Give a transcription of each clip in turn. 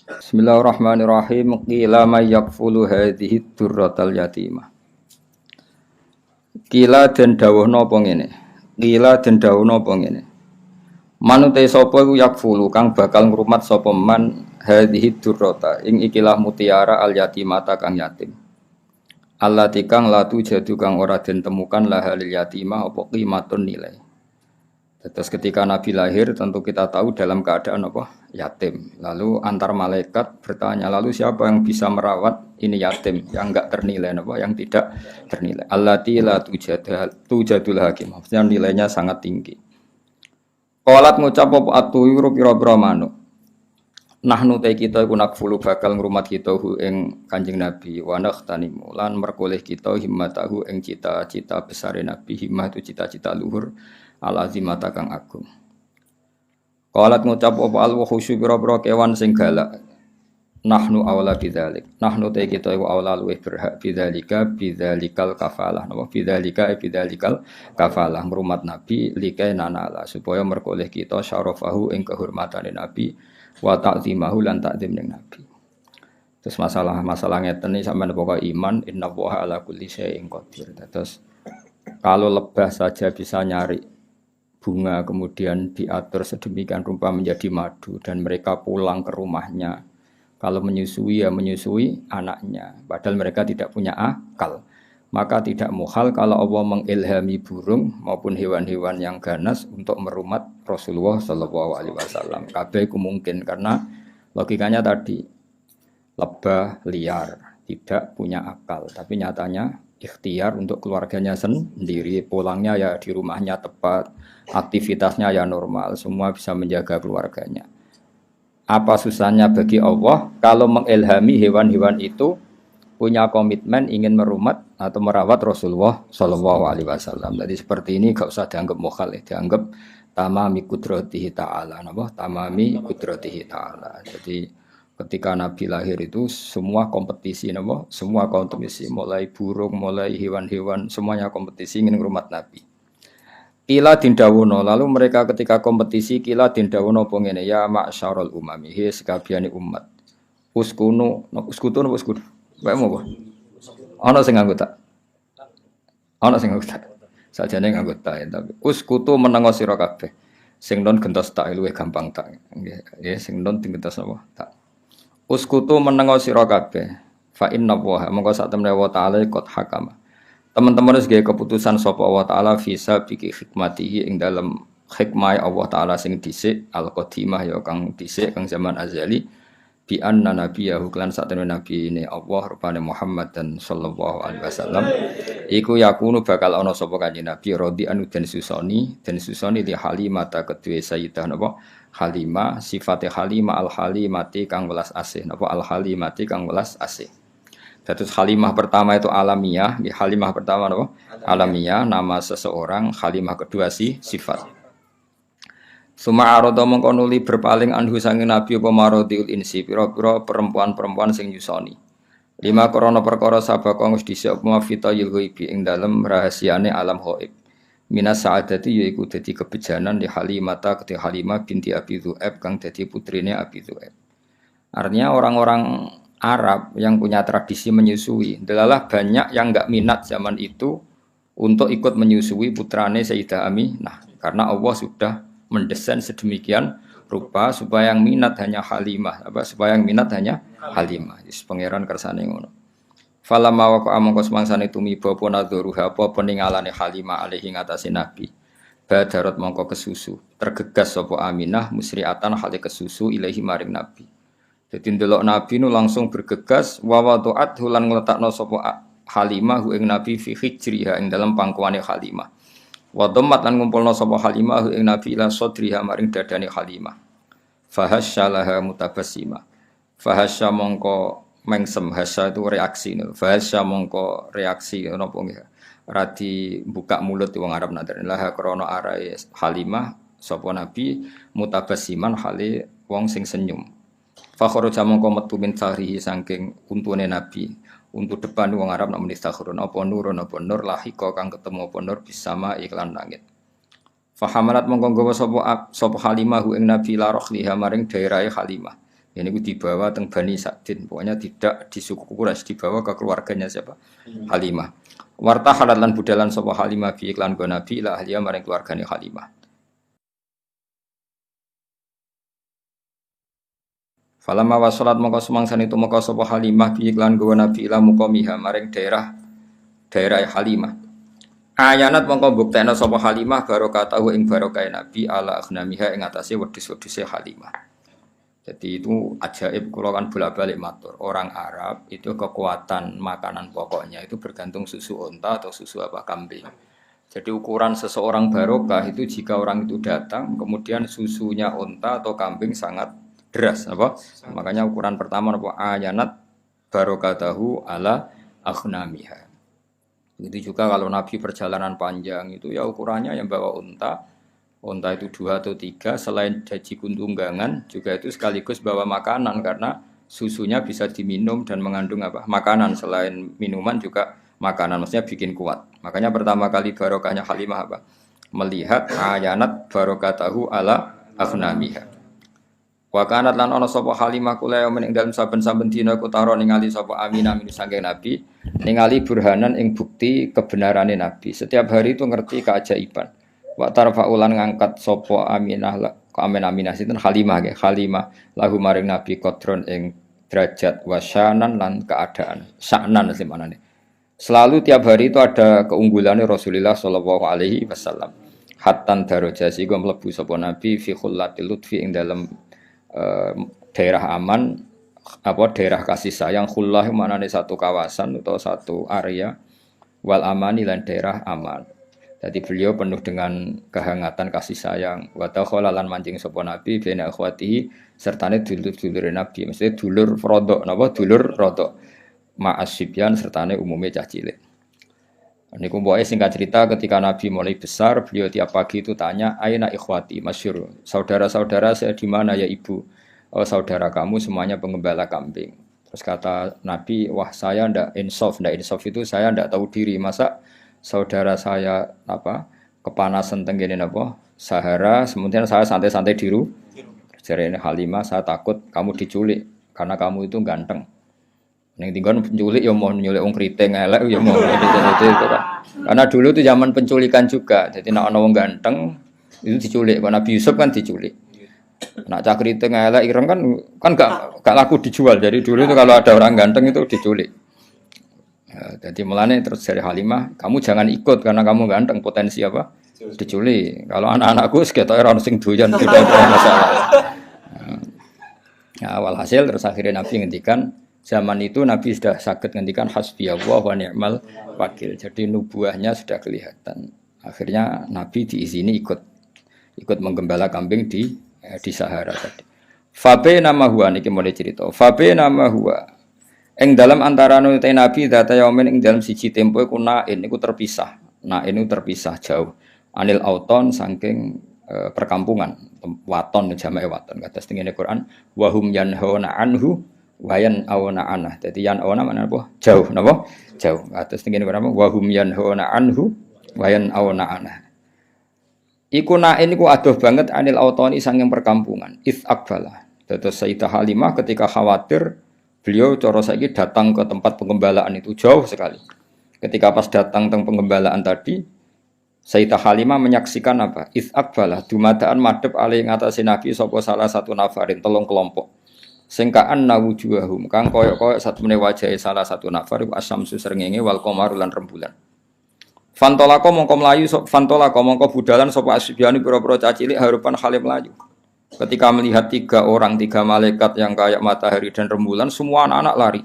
Bismillahirrahmanirrahim. Qila may yakfulu hadhihi durratal yatimah. Qila den dawuhna apa ngene. Qila den dawuhna apa ngene. Manute sapa iku yakfulu kang bakal ngrumat sapa man hadhihi durrata ing ikilah mutiara al yatimata kang yatim. Allati kang latu jadu kang ora den temukan lahalil yatimah apa qimatun nilai. Terus ketika Nabi lahir tentu kita tahu dalam keadaan apa? Yatim. Lalu antar malaikat bertanya, lalu siapa yang bisa merawat ini yatim yang enggak ternilai apa? Yang tidak ternilai. Allati la tujadul hakim. Maksudnya nilainya sangat tinggi. Qalat ngucap apa atuyuru pira-pira manuk. Nahnu ta kita iku nakfulu bakal ngrumat kita hu ing Kanjeng Nabi wa nakhtanimu lan merkoleh kita himmatahu ing cita-cita besare Nabi. Himmah itu cita-cita luhur al-azimata kang agung. Qalat ngucap apa al-wuhusyu pira-pira kewan sing galak. Nahnu aula bidzalik. Nahnu ta kita iku aula luweh berhak bidzalikal kafalah. Napa bidzalikal kafalah ngrumat Nabi likai nanala supaya merkoleh kita syarafahu ing kehormatane Nabi wa ta'zimahu lan ta'zim ning Nabi. Terus masalah ngeten iki sampeyan pokok iman innallaha ala kulli syai'in qadir. Terus kalau lebah saja bisa nyari bunga kemudian diatur sedemikian rupa menjadi madu dan mereka pulang ke rumahnya. Kalau menyusui ya menyusui anaknya padahal mereka tidak punya akal. Maka tidak muhal kalau Allah mengilhami burung maupun hewan-hewan yang ganas untuk merumat Rasulullah sallallahu alaihi wasallam. Kabeh itu mungkin karena logikanya tadi lebah liar, tidak punya akal, tapi nyatanya ikhtiar untuk keluarganya sendiri, pulangnya ya di rumahnya tepat, aktivitasnya ya normal, semua bisa menjaga keluarganya. Apa susahnya bagi Allah kalau mengilhami hewan-hewan itu punya komitmen ingin merumat atau merawat Rasulullah Shallallahu Alaihi Wasallam. Jadi seperti ini gak usah dianggap mukhal, dianggap tamami kudratihi ta'ala. Tamami kudratihi ta'ala. Jadi ketika Nabi lahir itu semua kompetisi, semua kompetisi, mulai burung, mulai hewan-hewan, semuanya kompetisi ingin merumat Nabi. Kila dindawono, lalu mereka ketika kompetisi kila dindawono pengene ya ma'syarul umami, he sekabiane umat. Uskunu uskutu. Bae mau apa? Ana sing anggota. Ana sing anggota. Sajane anggota tapi uskutu menengo sira kabeh. Sing non gentos tak luwih gampang tak. Nggih, sing non gentos apa? Tak. Uskutu menengo sira kabeh. Fa inna wa monggo sak temne wa taala qad hakama. Teman-teman wis gawe keputusan sapa Allah taala visa biki hikmatihi ing dalam hikmah Allah taala sing dhisik al-qadimah ya kang dhisik kang zaman azali. Bi anna nabiyahu lan satene nabi ini Allah rupane Muhammad dan sallallahu alaihi wasallam iku yakunu bakal ana sapa kanjeng nabi radhi anu den susoni di Halimah ta kedue sayyidah napa Halimah sifate Halimah al Halimati kang welas asih napa al Halimati kang welas asih. Dados Halimah pertama itu alamiah, Halimah pertama napa alamiah nama seseorang, Halimah kedua sifat. Suma arodo mongko nuli berpaling anhu sanging Nabi apa marodiul insi pira-pira perempuan-perempuan sing nyusoni. Lima korona perkara sabaka wis dhisik apa fitayil ghaibi ing dalem rahasiane alam ghaib. Minas saadati yaiku dadi kebejanan di Halimata kete Halimah binti Abi Dzu'aib kang dadi putrine Abi Dzu'aib. Artinya orang-orang Arab yang punya tradisi menyusui, adalah banyak yang enggak minat zaman itu untuk ikut menyusui putrane Sayyidah Aminah karena Allah sudah mendesain sedemikian rupa supaya yang minat hanya Halimah, supaya yang minat hanya Halimah. Is pangeran kersane ngono. Falamma waqa mongko semangsane tumiba apa nadzuruha apa peninggalane Halimah alaihi ngatasi Nabi. Badarat mongko kesusu, tergegas sapa Aminah musriatan hale kesusu ilahi maring Nabi. Dadi ndelok Nabi nu langsung bergegas wa wadu'at hulan ngletakno sapa Halimah hu ing Nabi fi hijriha ing dalam pangkuane Halimah. Wa dhammat lan ngumpulna sapa Halimah ing Nabi ila sadriha maring dadane Halimah. Fahasyalaha mutabassima. Fahasya mongko mengsem, hasya itu reaksi. Fahasya mongko reaksi napa nggih. Radi buka mulut wong Arab nadar. Laha krana arae Halimah sapa Nabi mutabassiman hale wong sing senyum. Fa kharaja mongko metu min sahrihi saking untune Nabi. Untuk depan wong Arab nak muni stakhurun apa nur lahika kang ketemu apa nur bisama iklan langit. Fa hamalat mongko nggawa sapa Halimah ing Nabi la rohliha maring daerahe Halimah. Ini ku dibawa teng Bani Sa'din. Pokoknya tidak di suku Quraisy, dibawa ke keluarganya siapa? Halimah. Warta halalan budalan sapa Halimah bi iklan go Nabi ila ahliya maring keluargane Halimah. Falamma wasalat mongko sumangsane tumeka sapa Halimah bi iklan go Nabi ila muqamiha maring daerah Halimah. Ayanat mongko buktekna sapa Halimah barokatahu ing barokah Nabi ala aghnamiha ing atase wedhus-wedhuse Halimah. Jadi itu ajaib kula kan bolak-balik matur. Orang Arab itu kekuatan makanan pokoknya itu bergantung susu unta atau susu apa kambing. Jadi ukuran seseorang barokah itu jika orang itu datang kemudian susunya unta atau kambing sangat deras apa? Makanya ukuran pertama apa ayanat barokatahu ala aghnamiha. Begitu juga kalau Nabi perjalanan panjang itu ya ukurannya yang bawa unta itu 2 atau 3 selain jaji kuntunggangan juga itu sekaligus bawa makanan karena susunya bisa diminum dan mengandung apa makanan selain minuman juga makanan maksudnya bikin kuat. Makanya pertama kali barokahnya Halimah apa? Melihat ayanat barokatahu ala aghnamiha. Wa kanat lan ana sapa Halimah kula ing dalem saben-saben dina kutaro ningali sapa Aminah min saking Nabi ningali burhanan ing bukti kebenarane Nabi. Setiap hari itu ngerti keajaiban. Wa tarfa'ulan ngangkat sapa Aminah sinten Halimah nggih. Halimah lahu maring Nabi qadron ing derajat wasyanan lan keadaan. Sya'nan sing manane. Selalu tiap hari itu ada keunggulannya Rasulullah sallallahu alaihi wasallam. Hattan darajasi go mlebu sapa Nabi fi khullatil lutfi ing dalem daerah aman apa daerah kasih sayang khullah manane satu kawasan atau satu area wal amani lan daerah aman. Jadi beliau penuh dengan kehangatan kasih sayang wa takhala lan mancing sapa Nabi bena akhwatihi sertane dulur-dulure Nabi mesti dulur rodok napa dulur rodok ma'asibyan sertane umume cah cilik. Niku mbok singkat cerita ketika Nabi mulai besar, beliau tiap pagi itu tanya, "Aina ikhwati?" Masyhur. Saudara-saudara saya di mana ya Ibu? Oh, saudara kamu semuanya pengembala kambing. Terus kata Nabi, "Wah, saya ndak insaf itu saya ndak tahu diri. Masa saudara saya apa? Kepanasan tenggene napa? Sahara, kemudian saya santai-santai di rumah." Jarene Halimah, "Saya takut kamu diculik karena kamu itu ganteng." Ning tinggon penculik ya mau nyulik wong kriting elek ya mau itu kan. Karena dulu itu zaman penculikan juga. Jadi nek ana wong ganteng itu diculik. Kalau Nabi Yusuf kan diculik. Nak cah kriting elek ireng kan gak laku dijual. Jadi dulu itu kalau ada orang ganteng itu diculik. Ya, jadi mulane terus dari Halimah, kamu jangan ikut karena kamu ganteng potensi apa? Diculik. Kalau anak-anakku sekitar orang sing doyan tidak ada masalah. Ya, walhasil terus akhirnya Nabi ngendikan zaman itu Nabi sudah sakit ngendikan hasbiyallah wa ni'mal wakil. Jadi nubuahnya sudah kelihatan. Akhirnya Nabi diizini ikut menggembala kambing di Sahara tadi. Fabe nama huwa niki mulai cerita. Fabe nama huwa. Ing dalam antara nute Nabi data yaumin ing dalam siji tempo iku nain iku terpisah. Nain itu terpisah jauh. Anil auton saking perkampungan. Waton jamae waton kata tengene Quran wa hum yanhauna anhu wayan awana anah. Jadi yan awana mana apa? Jauh, napa? Jauh. Atus tingene apa? Wa hum yanhauna anhu wayan awana anah. Iku nain iku adoh banget anil autoni sanging perkampungan. Its akbala. Terus Sayyidah Halimah ketika khawatir beliau cara saiki datang ke tempat pengembalaan itu jauh sekali. Ketika pas datang teng pengembalaan tadi Sayyidah Halimah menyaksikan apa? Its akbala dumadaan madhep ali ing atase Nabi sapa salah satu nafarin telung kelompok. Singkaan nawujuhum kang koyok-koyok satune wajahe salah satu nafar iku asyamsu srengenge wal qamaru lan rembulan. Fantolako mongko mlayu fantolako mongko budalan sapa asbiani pira-pira cacilik harupan khale melayu. Ketika melihat 3 malaikat yang kayak matahari dan rembulan semua anak-anak lari.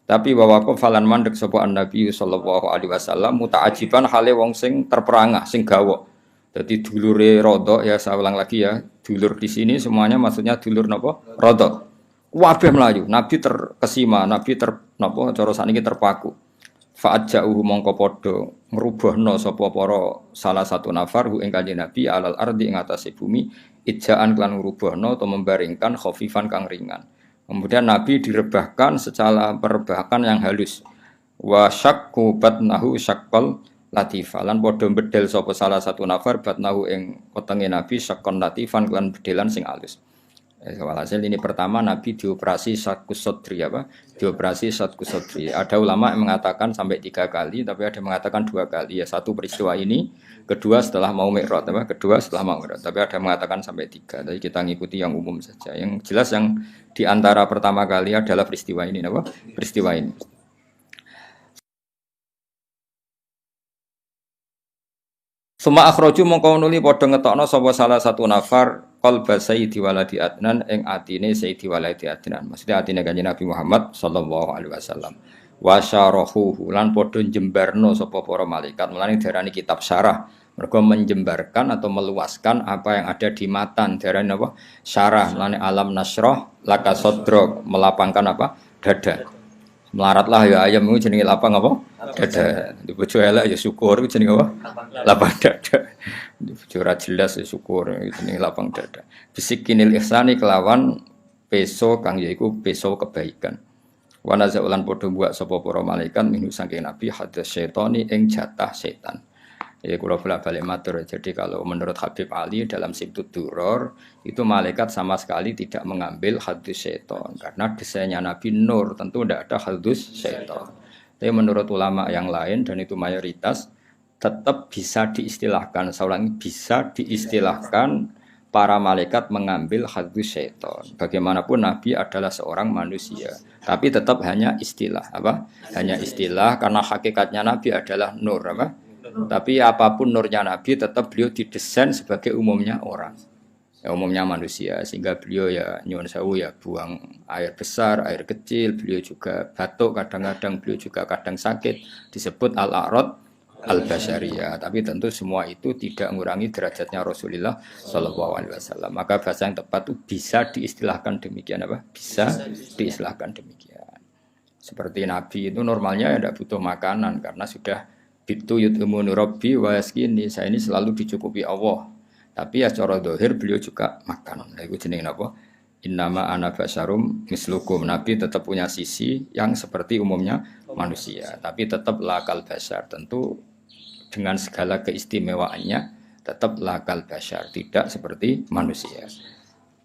Tapi wawako falan mandek sapa Nabi sallallahu alaihi wasallam muta'ajiban hale wong sing terperangah sing gawok. Jadi dulure rodok ya saya ulang lagi ya, dulur di sini semuanya maksudnya dulur napa? Rodok. Kabeh melayu, Nabi terkesima, Nabi napa cara sakniki terpaku. Fa'aja'uhu mongko padha ngrubahna sapa para salah satu nafar ing Kanjeng Nabi alal ardi ing atase bumi ijaan klan ngrubahna atau membaringkan khafifan kang ringan. Kemudian Nabi direbahkan secara perebahan yang halus. Wa syaqqa batnahu syaqqal latifan lan padha bedel sapa salah satu nafar batnahu ing wetenge Nabi syaqqan latifan klan bedelan sing halus. Walhasil ini pertama Nabi dioperasi Syaqus Sodri apa? Dioperasi Syaqus Sodri. Ada ulama yang mengatakan sampai 3 kali, tapi ada yang mengatakan 2 kali. Ya satu peristiwa ini, kedua setelah mau Mi'raj, apa? Kedua setelah mau Mi'raj. Tapi ada yang mengatakan sampai 3. Jadi kita ngikuti yang umum saja. Yang jelas yang di antara pertama kali adalah peristiwa ini, apa? Peristiwa ini. Suma akhroju mongko nuli padha ngetokno sapa salah satu nafar qalba sayyidi waladi adnan ing atine sayyidi waladi adnan. Maksudnya atine Kanjeng Nabi Muhammad sallallahu alaihi wasallam. Wa syarahu lan padha jembarno sapa para malaikat. Mulane diarani kitab syarah. Mergo menjembarkan atau meluaskan apa yang ada di matan. Diarani apa? Syarah. Mulane alam nasrah laka sadrak, melapangkan apa? Dada. Melaratlah ya ayam itu jenenge lapang apa? Dada. Di bojo elek ya syukur itu jenenge apa? Lapang dada. Di bojo ora jelas ya syukur itu jenenge lapang dada. Bisikinil ihsani kelawan peso kang yaiku peso kebaikan. Wa nazaulan padha buak sapa para malaikat minu saking nabi hadas syaitani ing jatah setan. Ya kula bolak-balik matur. Jadi kalau menurut Habib Ali dalam Sibtud Duror itu malaikat sama sekali tidak mengambil hadus syaitan karena desainnya Nabi nur, tentu tidak ada hadus syaitan. Tapi menurut ulama yang lain dan itu mayoritas tetap bisa diistilahkan, saya ulangi, bisa diistilahkan para malaikat mengambil hadus syaitan. Bagaimanapun Nabi adalah seorang manusia, tapi tetap hanya istilah, apa? Hanya istilah karena hakikatnya Nabi adalah nur, apa? Tapi apapun nurnya Nabi tetap beliau didesain sebagai umumnya orang, ya, umumnya manusia, sehingga beliau ya nyuwun sewu ya buang air besar, air kecil, beliau juga batuk kadang-kadang, beliau juga kadang sakit, disebut al-a'rad al-basyariyah. Tapi tentu semua itu tidak mengurangi derajatnya Rasulullah Shallallahu Alaihi Wasallam. Maka bahasa yang tepat itu bisa diistilahkan demikian, apa? Bisa diistilahkan demikian. Seperti Nabi itu normalnya ya tidak butuh makanan karena sudah Bitu yut'imuni rabbi wa yaskini, saya ini selalu dicukupi Allah. Tapi ya secara zahir beliau juga makan. Nah, itu jenenge napa? Innama ana basyarum mislukum. Nabi tetap punya sisi yang seperti umumnya manusia, tapi tetap lakal basyar. Tentu dengan segala keistimewaannya tetap lakal basyar, tidak seperti manusia.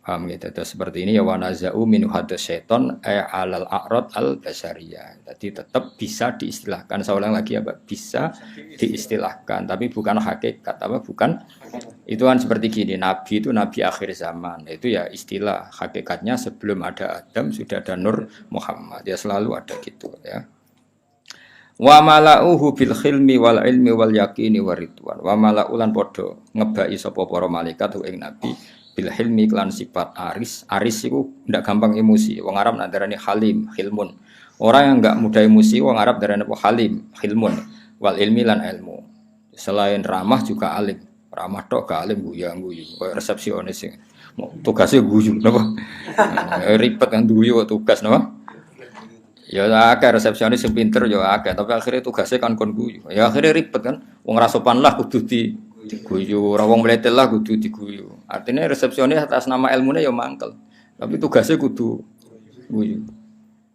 Paham gitu, seperti ini ya wanazau min hadas syaiton alal a'rad al basyariyah. Jadi tetap bisa diistilahkan. Saya ulang lagi ya, Pak. Bisa diistilahkan, tapi bukan hakikat, apa? Bukan. Itu kan seperti gini, Nabi itu Nabi akhir zaman. Itu ya istilah, hakikatnya sebelum ada Adam sudah ada Nur Muhammad. Ya selalu ada gitu ya. Wa mala'uhu bil khilmi wal ilmi wal yaqini waridwan. Wa mala'ulan podo ngebaki sapa para malaikat ing Nabi bil hilmi klan sifat aris itu ndak gampang emosi. Wong Arab nak darani halim, hilmun. Orang yang enggak mudah emosi wong Arab darani apa? Halim, hilmun. Wal ilmi lan ilmu. Selain ramah juga alim. Ramah tok gak alim guyu-guyu. Kayak resepsionis sing tugasnya guyu napa? Ribet kan guyu tugas napa? Ya akeh resepsionis sing pinter ya akeh, tapi akhirnya tugasnya kan kon guyu. Ya akhirnya ribet kan. Wong ra sopan lah kudu diguyu, ora wong mletel lah kudu diguyu. Artinya resepsionis atas nama ilmunya ya mangkel. Tapi tugasnya kudu guyu.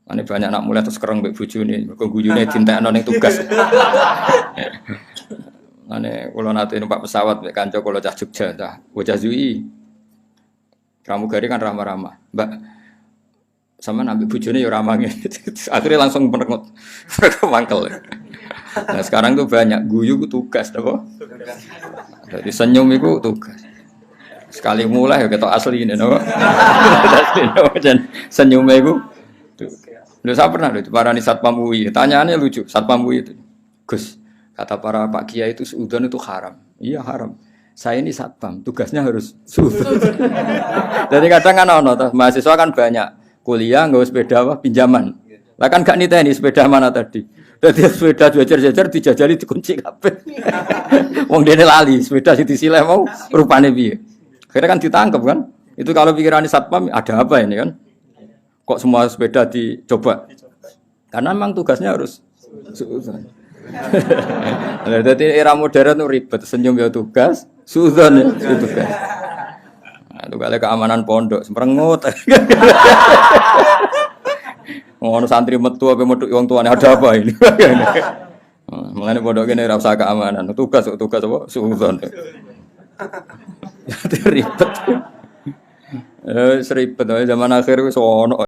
Ane banyak anak mulai terus kereng mbek bojone, mergo guyune dintekno ning tugas. Ane kula nate numpak pesawat mbek kanca kula cah Jogja ta, bocah Zui. Pramugari kan ramah-ramah. Mbak sama ambil bojone ya ramah ngene. Akhirnya langsung merengut. Mangkel. Nah sekarang tuh banyak guyu itu tugas, apa? Jadi senyum itu tugas. Sekali mulai ya ketok asli ini, apa? Dan senyum itu. Lu saya pernah itu para Satpam UI. Tanyaannya lucu, Satpam UI itu. Gus, kata para Pak Kiai itu suudzon itu haram. Iya haram. Saya ini satpam, tugasnya harus suudzon. Jadi kadang kan mahasiswa kan banyak kuliah nggak sepeda apa pinjaman. Lah kan gak niteni sepeda mana tadi. Dadi sepeda jajar-jajar dijajali dikunci kabeh. Wong dene lali, sepeda sing disileh mau rupane piye. Akhirnya kan ditangkap kan. Itu kalau pikiran satpam ada apa ini kan? Kok semua sepeda dicoba? Karena memang tugasnya harus suudzon. Jadi era modern itu ribet, senyum ya tugas, suudzon ya tugas. Nah, itu kali keamanan pondok, semperengut. Ngono santri metu apa metu wong tuane ada apa ini? Mulane pondok kene ora usah keamanan, tugas apa suudzon. Jadi ribet. Seribet zaman akhir wis ono